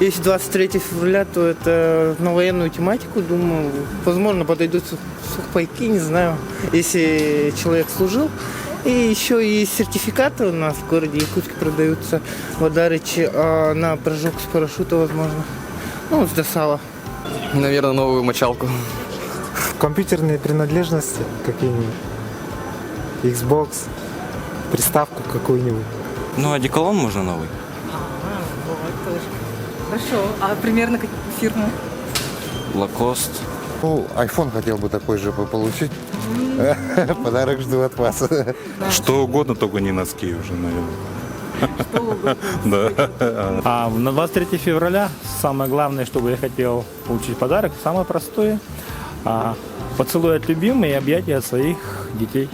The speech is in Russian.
если 23 февраля, то это на военную тематику, думаю, возможно, подойдут сухпайки, не знаю, если человек служил. И еще есть сертификаты у нас в городе Якутске продаются в Адарыче на прыжок с парашюта, возможно. Ну, с Досала. Наверное, новую мочалку. Компьютерные принадлежности какие-нибудь. Xbox, приставку какую-нибудь. Ну, одеколон можно новый. Вот тоже. Хорошо. А примерно какую фирму? Лакост. Ну, iPhone хотел бы такой же получить. Подарок жду от вас. Что угодно, только не носки уже, наверное. Что угодно. Да. На 23 февраля самое главное, что бы я хотел получить подарок, самое простое. Поцелуй от любимой и объятия от своих детей.